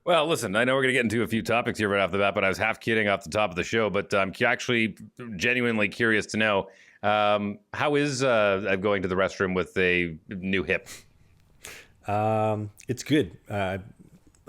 Well, listen, I know we're going to get into a few topics here right off the bat, but I was half kidding off the top of the show. But I'm actually genuinely curious to know how is going to the restroom with a new hip? It's good.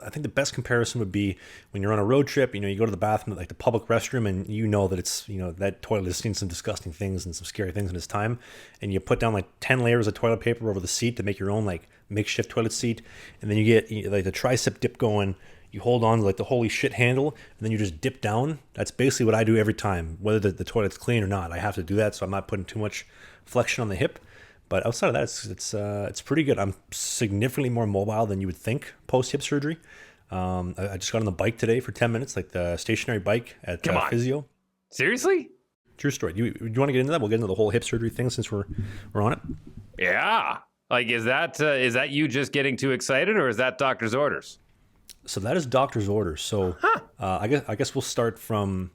I think the best comparison would be when you're on a road trip. You go to the bathroom at like the public restroom, and you know that it's that toilet has seen some disgusting things and some scary things in its time, and you put down like 10 layers of toilet paper over the seat to make your own like makeshift toilet seat, and then you get like the tricep dip going. You hold on to like the holy shit handle, and then you just dip down. That's basically what I do every time, whether the toilet's clean or not. I have to do that, so I'm not putting too much flexion on the hip. But outside of that, it's pretty good. I'm significantly more mobile than you would think post hip surgery. I just got on the bike today for 10 minutes, like the stationary bike at Come on. physio. Seriously? True story. Do you want to get into that? We'll get into the whole hip surgery thing since we're on it. Yeah. Like, is that you just getting too excited, or is that doctor's orders? So that is doctor's orders. So I guess we'll start from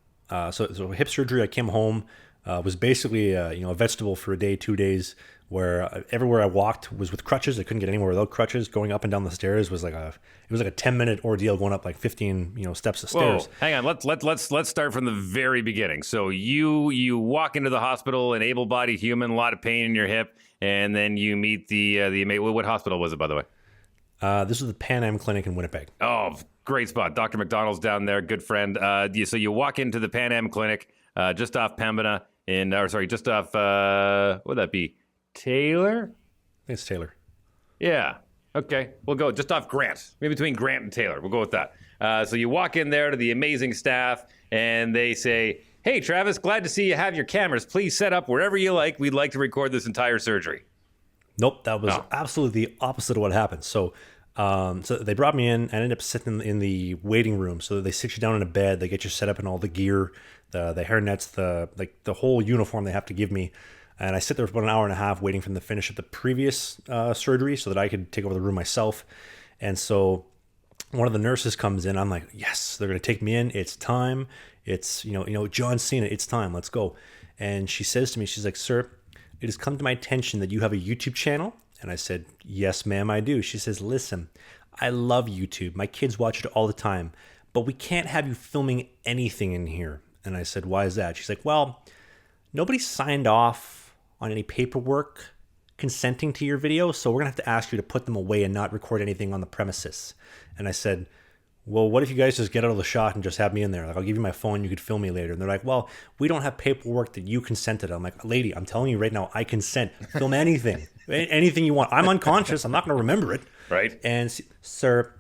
so hip surgery. I came home, was basically a vegetable for a day, 2 days, where everywhere I walked was with crutches. I couldn't get anywhere without crutches. Going up and down the stairs was like a 10-minute ordeal going up like 15 steps of Whoa, stairs. hang on. Let's start from the very beginning. So you walk into the hospital, an able-bodied human, a lot of pain in your hip, and then you meet the what hospital was it, by the way? This is the Pan Am Clinic in Winnipeg. Oh, great spot. Dr. McDonald's down there, good friend. So you walk into the Pan Am Clinic just off Pembina just off what would that be? Taylor? I think it's Taylor. Yeah. Okay. We'll go just off Grant. Maybe between Grant and Taylor. We'll go with that. So you walk in there to the amazing staff, and they say, "Hey, Travis, glad to see you have your cameras. Please set up wherever you like. We'd like to record this entire surgery." Nope, that was Oh. absolutely the opposite of what happened. So they brought me in. I ended up sitting in the waiting room. So they sit you down in a bed. They get you set up in all the gear, the hair nets, the whole uniform they have to give me. And I sit there for about an hour and a half waiting for them to finish up the previous surgery so that I could take over the room myself. And so one of the nurses comes in. I'm like, yes, they're going to take me in. It's time. It's, John Cena. It's time. Let's go. And she says to me, she's like, "Sir, it has come to my attention that you have a YouTube channel." And I said, "Yes, ma'am, I do." She says, "Listen, I love YouTube. My kids watch it all the time, but we can't have you filming anything in here." And I said, "Why is that?" She's like, "Well, nobody signed off on any paperwork consenting to your videos, so we're gonna have to ask you to put them away and not record anything on the premises." And I said, "Well, what if you guys just get out of the shot and just have me in there? Like, I'll give you my phone, you could film me later." And they're like, "Well, we don't have paperwork that you consented." I'm like, "Lady, I'm telling you right now, I consent. Film anything, anything you want. I'm unconscious. I'm not gonna remember it." Right? And "Sir,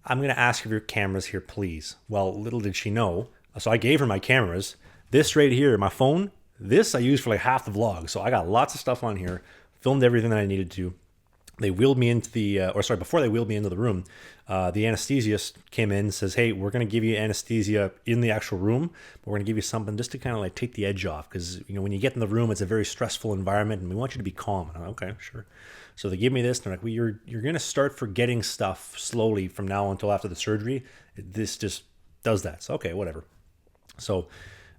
I'm gonna ask for your cameras here, please." Well, little did she know. So I gave her my cameras. This right here, my phone, this I used for like half the vlog. So I got lots of stuff on here, filmed everything that I needed to. They wheeled me into before they wheeled me into the room, the anesthesiast came in and says, "Hey, we're going to give you anesthesia in the actual room, but we're going to give you something just to kind of like take the edge off. Because, when you get in the room, it's a very stressful environment and we want you to be calm." And I'm like, "Okay, sure." So they give me this and they're like, "Well, you're going to start forgetting stuff slowly from now until after the surgery. This just does that." So, okay, whatever. So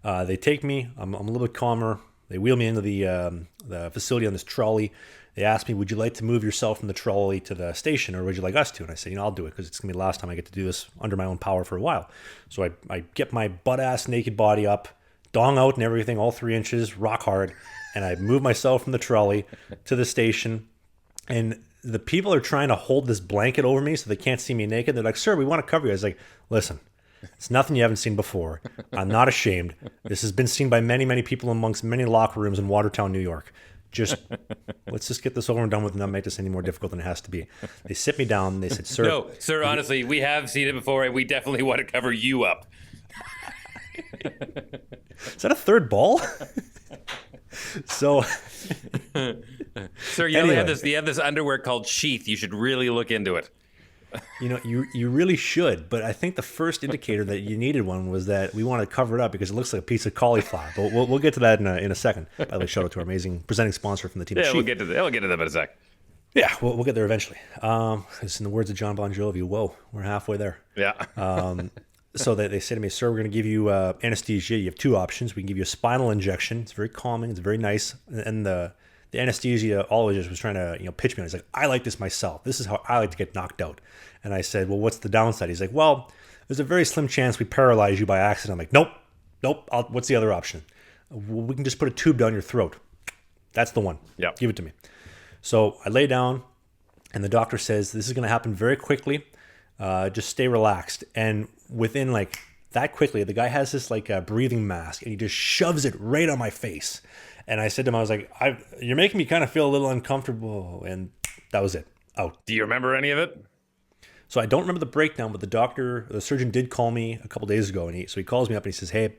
they take me. I'm a little bit calmer. They wheel me into the facility on this trolley. They asked me, "Would you like to move yourself from the trolley to the station, or would you like us to?" And I said, "I'll do it because it's going to be the last time I get to do this under my own power for a while." So I get my butt-ass naked body up, dong out and everything, all 3 inches, rock hard, and I move myself from the trolley to the station. And the people are trying to hold this blanket over me so they can't see me naked. They're like, "Sir, we want to cover you." I was like, "Listen, it's nothing you haven't seen before. I'm not ashamed. This has been seen by many, many people amongst many locker rooms in Watertown, New York. Let's just get this over and done with and not make this any more difficult than it has to be." They sit me down. They said, "Sir." No, sir, honestly, we have seen it before, and we definitely want to cover you up. Is that a third ball? So, Sir, you Anyway. have this underwear called Sheath. You should really look into it. you really should. But I think the first indicator that you needed one was that we wanted to cover it up because it looks like a piece of cauliflower. But we'll get to that in a second. By the way, shout out to our amazing presenting sponsor from the team. Yeah, Sheath. we'll get to that in a sec. Yeah, we'll get there eventually. It's in the words of John Bon Jovi, whoa, we're halfway there. Yeah. So they say to me, "Sir, we're going to give you anesthesia. You have two options. We can give you a spinal injection. It's very calming. It's very nice. And the the anesthesiologist was trying to, pitch me. He's like, I like this myself. This is how I like to get knocked out. And I said, well, what's the downside? He's like, well, there's a very slim chance we paralyze you by accident. I'm like, nope. What's the other option? Well, we can just put a tube down your throat. That's the one. Yeah. Give it to me. So I lay down, and the doctor says, this is going to happen very quickly. Just stay relaxed. And within like that quickly, the guy has this like breathing mask, and he just shoves it right on my face. And I said to him, I was like, you're making me kind of feel a little uncomfortable. And that was it. Out. Do you remember any of it? So I don't remember the breakdown, but the surgeon did call me a couple days ago. And so he calls me up and he says, hey,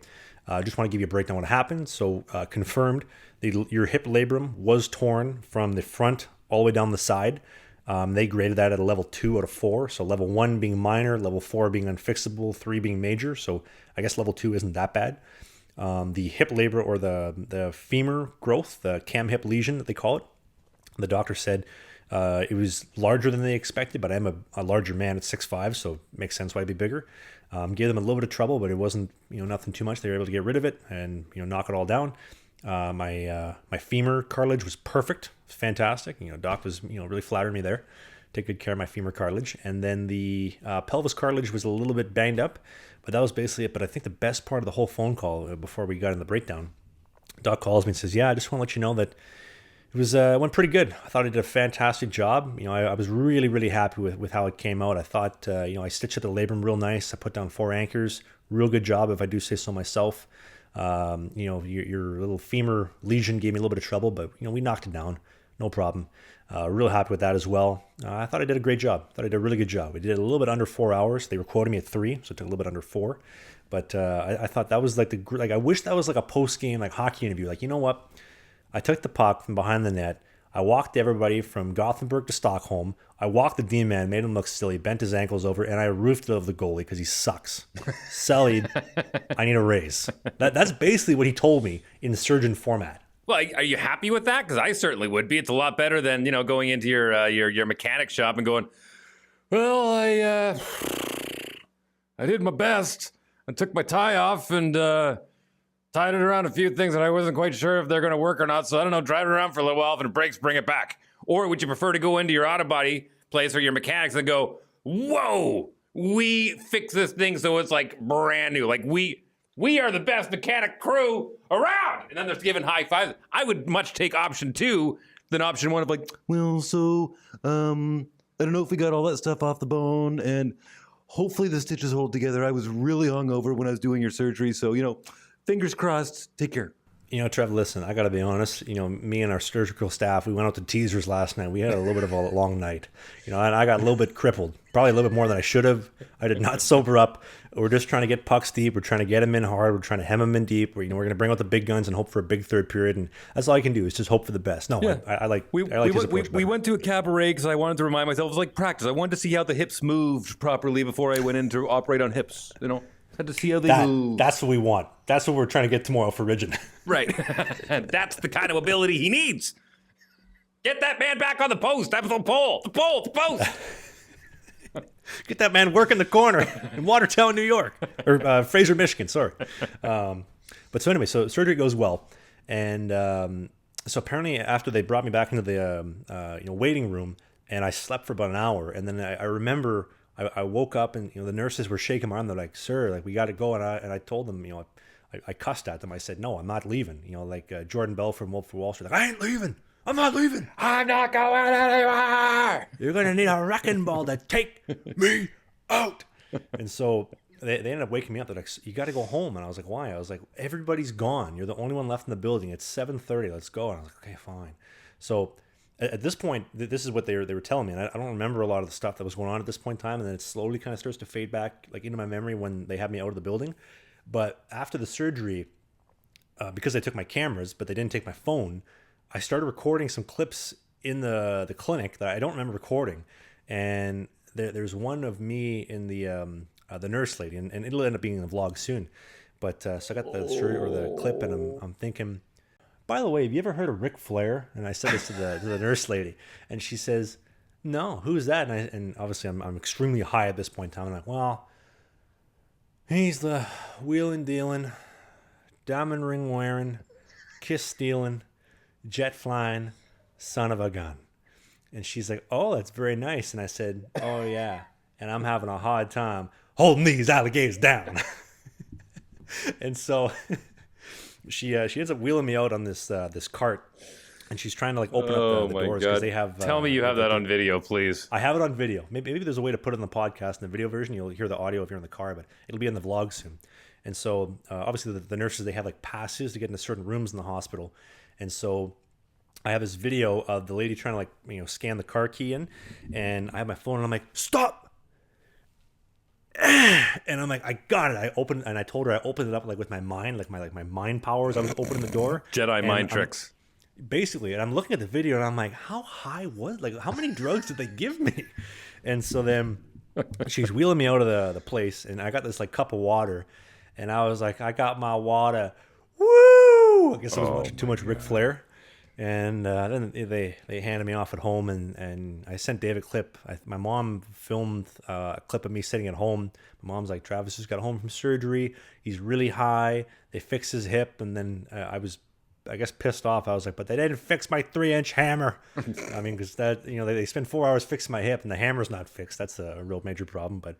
I just want to give you a breakdown of what happened. So confirmed, your hip labrum was torn from the front all the way down the side. They graded that at a level 2 out of 4. So level 1 being minor, level 4 being unfixable, 3 being major. So I guess level 2 isn't that bad. The hip labor or the femur growth, the cam hip lesion that they call it, the doctor said it was larger than they expected, but I'm a larger man at 6'5", so it makes sense why it'd be bigger. Gave them a little bit of trouble, but it wasn't nothing too much. They were able to get rid of it and knock it all down. My femur cartilage was perfect, fantastic. Doc was really flattered me there. Take good care of my femur cartilage, and then the pelvis cartilage was a little bit banged up, but that was basically it. But I think the best part of the whole phone call before we got in the breakdown, Doc calls me and says, "Yeah, I just want to let you know that it went pretty good. I thought I did a fantastic job. I was really, really happy with how it came out. I thought, I stitched up the labrum real nice. I put down 4 anchors. Real good job, if I do say so myself. Your little femur lesion gave me a little bit of trouble, but, we knocked it down. No problem. Real happy with that as well. I thought I did a great job. I thought I did a really good job. We did it a little bit under 4 hours. They were quoting me at 3, so it took a little bit under 4. But I thought that was like I wish that was like a post-game, like hockey interview. Like, you know what? I took the puck from behind the net. I walked everybody from Gothenburg to Stockholm. I walked the D-man, made him look silly, bent his ankles over, and I roofed it of the goalie because he sucks. Sullied, I need a raise. That's basically what he told me in surgeon format. Well, are you happy with that? Because I certainly would be. It's a lot better than going into your mechanic shop and going, well, I did my best. I took my tie off and tied it around a few things that I wasn't quite sure if they're going to work or not. So I don't know, drive it around for a little while. If it breaks, bring it back. Or would you prefer to go into your auto body place or your mechanics and go, whoa, we fix this thing so it's like brand new. Like we are the best mechanic crew around. And then they're giving high fives. I would much take option 2 than option 1 of like, well, so I don't know if we got all that stuff off the bone and hopefully the stitches hold together. I was really hungover when I was doing your surgery. So, fingers crossed. Take care. Trev, listen, I got to be honest. Me and our surgical staff, we went out to teasers last night. We had a little bit of a long night. And I got a little bit crippled, probably a little bit more than I should have. I did not sober up. We're just trying to get pucks deep. We're trying to get him in hard. We're trying to hem him in deep. We're going to bring out the big guns and hope for a big third period. And that's all I can do is just hope for the best. No, yeah. I like his approach better. We went to a cabaret because I wanted to remind myself it was like practice. I wanted to see how the hips moved properly before I went in to operate on hips. Had to see how they move. That's what we want. That's what we're trying to get tomorrow for Ridgen. Right. And that's the kind of ability he needs. Get that man back on the post. That's the pole. The post. Get that man working the corner in Watertown, New York. Or Fraser, Michigan, sorry. But so anyway, so surgery goes well. And so apparently after they brought me back into the waiting room, and I slept for about an hour. And then I remember I woke up and the nurses were shaking my arm. They're like, "Sir, like we got to go." And I told them, I cussed at them. I said, "No, I'm not leaving." Like Jordan Bell from Wolf of Wall Street. Like, I ain't leaving. I'm not leaving. I'm not going anywhere. You're gonna need a wrecking ball to take me out. And so they ended up waking me up. They're like, "You got to go home." And I was like, "Why?" I was like, "Everybody's gone. You're the only one left in the building. It's 7:30. Let's go." And I was like, "Okay, fine." So at this point, this is what they were telling me, and I don't remember a lot of the stuff that was going on at this point in time, and then it slowly kind of starts to fade back like into my memory when they had me out of the building. But after the surgery, because they took my cameras, but they didn't take my phone, I started recording some clips in the clinic that I don't remember recording, and there's one of me in the nurse lady, and it'll end up being in the vlog soon. But so I got the surgery or the clip, and I'm thinking, by the way, have you ever heard of Ric Flair? And I said this to the nurse lady, and she says, "No, who's that?" And obviously I'm extremely high at this point in time. I'm like, well, he's the wheeling, dealing, diamond ring wearing, kiss stealing, jet flying, son of a gun. And she's like, oh, that's very nice. And I said, oh, yeah. And I'm having a hard time holding these alligators down. And so she ends up wheeling me out on this cart. And she's trying to like open up the doors because they have. Tell me you have that on video, please. I have it on video. Maybe there's a way to put it in the podcast in the video version. You'll hear the audio if you're in the car, but it'll be in the vlog soon. And so obviously the nurses, they have like passes to get into certain rooms in the hospital. And so I have this video of the lady trying to like, scan the car key in, and I have my phone and I'm like, stop. And I'm like, I got it. I told her I opened it up like with my mind, like my mind powers. I was opening the door. Jedi mind tricks. Basically, and I'm looking at the video and I'm like, how high was, like, how many drugs did they give me? And so then she's wheeling me out of the place, and I got this like cup of water, and I was like, I got my water. Woo! I guess it was watching too much Ric Flair. And then they handed me off at home, and I sent Dave a clip. My mom filmed a clip of me sitting at home. My mom's like, Travis just got home from surgery. He's really high. They fixed his hip, and then I was, I guess, pissed off. I was like, but they didn't fix my 3-inch hammer. I mean, because that, they spend 4 hours fixing my hip, and the hammer's not fixed. That's a real major problem. But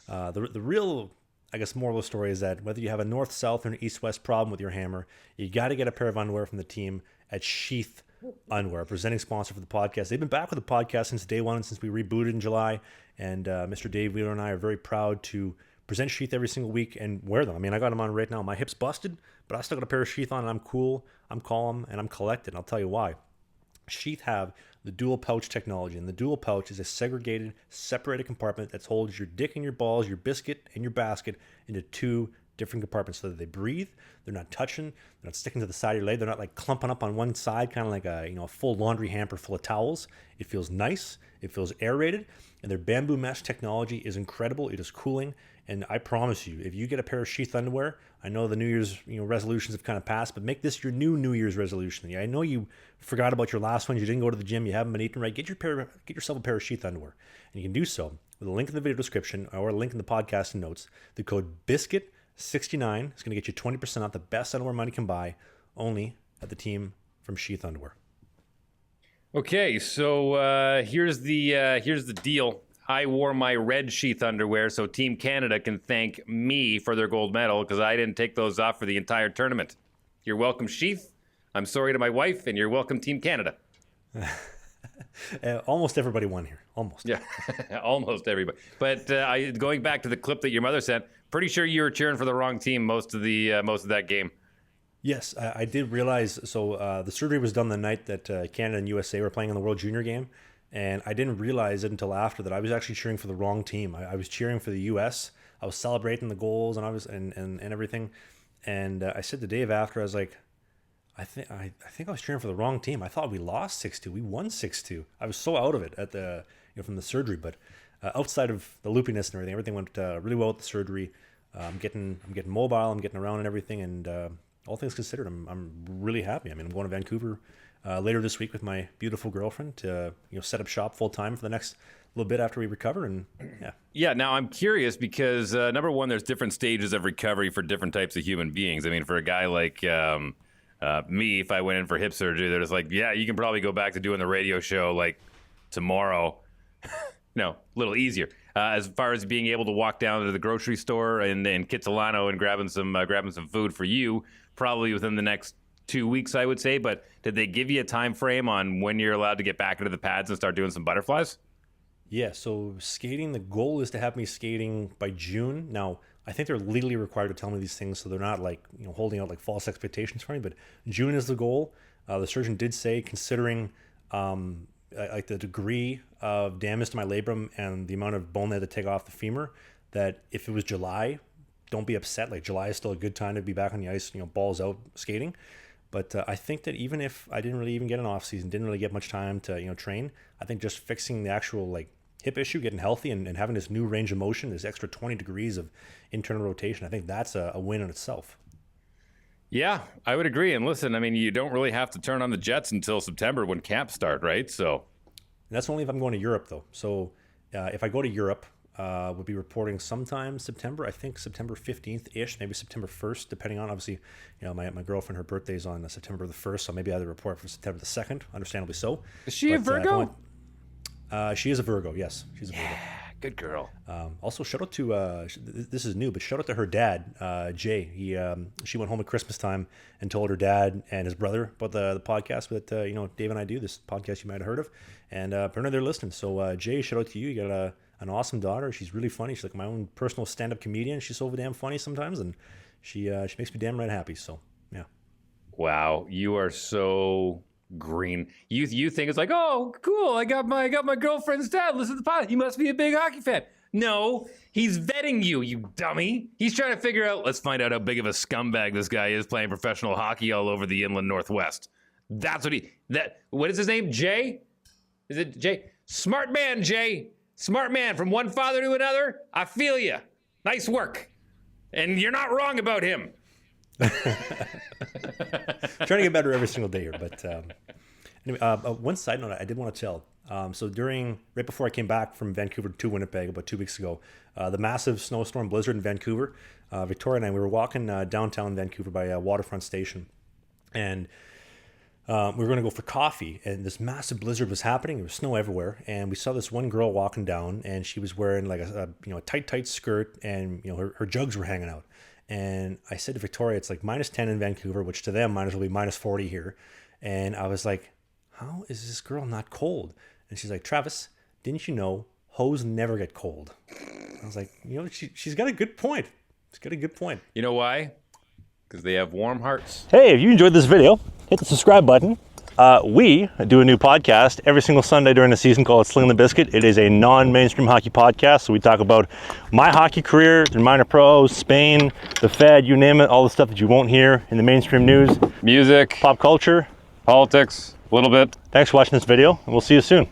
the real, I guess, moral of the story is that whether you have a north-south or an east-west problem with your hammer, you got to get a pair of underwear from the team at Sheath Underwear, presenting sponsor for the podcast. They've been back with the podcast since day one, since we rebooted in July. And Mr. Dave Wheeler and I are very proud to present Sheath every single week and wear them. I mean, I got them on right now. My hip's busted, but I still got a pair of Sheath on, and I'm cool, I'm calm, and I'm collected. And I'll tell you why. Sheath have the dual pouch technology, and the dual pouch is a segregated, separated compartment that holds your dick and your balls, your biscuit and your basket into two different compartments so that they breathe. They're not touching. They're not sticking to the side of your leg. They're not like clumping up on one side, kind of like a full laundry hamper full of towels. It feels nice. It feels aerated, and their bamboo mesh technology is incredible. It is cooling, and I promise you, if you get a pair of Sheath underwear, I know the New Year's resolutions have kind of passed, but make this your New Year's resolution. Yeah, I know you forgot about your last one. You didn't go to the gym. You haven't been eating right. Get yourself a pair of Sheath underwear, and you can do so with a link in the video description or a link in the podcast notes. The code BISCUIT69 is going to get you 20% off the best underwear money can buy, only at the team from Sheath Underwear. Okay, so here's the deal. I wore my red Sheath underwear so Team Canada can thank me for their gold medal because I didn't take those off for the entire tournament. You're welcome, Sheath. I'm sorry to my wife, and you're welcome, Team Canada. Almost everybody won here. Almost. Yeah, almost everybody. But going back to the clip that your mother sent, pretty sure you were cheering for the wrong team most of that game. Yes, I did realize. So the surgery was done the night that Canada and USA were playing in the World Junior game, and I didn't realize it until after that I was actually cheering for the wrong team. I was cheering for the US. I was celebrating the goals and I was and everything. And I said to Dave after, I was like, I think I was cheering for the wrong team. I thought we lost 6-2. We won 6-2. I was so out of it at the from the surgery, but outside of the loopiness and everything went really well with the surgery. I'm getting mobile. I'm getting around and everything, and all things considered, I'm really happy. I mean, I'm going to Vancouver later this week with my beautiful girlfriend to set up shop full time for the next little bit after we recover. And yeah. Now I'm curious because number one, there's different stages of recovery for different types of human beings. I mean, for a guy like me, if I went in for hip surgery, they're just like, yeah, you can probably go back to doing the radio show like tomorrow. No, a little easier. As far as being able to walk down to the grocery store in Kitsilano and grabbing some food for you, probably within the next 2 weeks, I would say. But did they give you a time frame on when you're allowed to get back into the pads and start doing some butterflies? Yeah, so skating, the goal is to have me skating by June. Now, I think they're legally required to tell me these things, so they're not like holding out like false expectations for me. But June is the goal. The surgeon did say, considering like the degree of damage to my labrum and the amount of bone they had to take off the femur, that if it was July, don't be upset. Like July is still a good time to be back on the ice, balls out skating. But I think that even if I didn't really even get an off season, didn't really get much time to train, I think just fixing the actual like hip issue, getting healthy, and having this new range of motion, this extra 20 degrees of internal rotation, I think that's a win in itself. Yeah, I would agree. And listen, I mean, you don't really have to turn on the jets until September when camps start, right? So and that's only if I'm going to Europe, though. So if I go to Europe, We'll be reporting sometime September. I think September 15th-ish, maybe September 1st, depending on, obviously, my girlfriend, her birthday's on September the 1st, so maybe I'll report for September the 2nd, understandably so. Is she a Virgo? She is a Virgo, yes. She's a Virgo. Good girl. Also, shout out to this is new, but shout out to her dad, Jay. She went home at Christmas time and told her dad and his brother about the podcast that Dave and I do. This podcast you might have heard of, and apparently they're listening. So Jay, shout out to you. You got an awesome daughter. She's really funny. She's like my own personal stand-up comedian. She's so damn funny sometimes, and she makes me damn right happy. So yeah. Wow, you are so green. You think it's like, oh, cool. I got my girlfriend's dad. Listen to the pod. He must be a big hockey fan. No, he's vetting you, you dummy. He's trying to figure out. Let's find out how big of a scumbag this guy is playing professional hockey all over the inland Northwest. That's what what is his name? Jay? Is it Jay? Smart man, Jay. Smart man. From one father to another. I feel you. Nice work. And you're not wrong about him. Trying to get better every single day here, but anyway, one side note I did want to tell. So right before I came back from Vancouver to Winnipeg about 2 weeks ago, the massive snowstorm blizzard in Vancouver, Victoria and I, we were walking downtown Vancouver by Waterfront Station, and we were going to go for coffee, and this massive blizzard was happening. There was snow everywhere, and we saw this one girl walking down, and she was wearing like a tight skirt, and her jugs were hanging out. And I said to Victoria, it's like -10 in Vancouver, which to them will be -40 here. And I was like, how is this girl not cold? And she's like, Travis, didn't you know hose never get cold? I was like, she's got a good point. She's got a good point. You know why? Because they have warm hearts. Hey, if you enjoyed this video, hit the subscribe button. We do a new podcast every single Sunday during the season called Sling the Biscuit. It is a non-mainstream hockey podcast, so we talk about my hockey career, the minor pros, Spain, the Fed, you name it, all the stuff that you won't hear in the mainstream news. Music. Pop culture. Politics, a little bit. Thanks for watching this video, and we'll see you soon.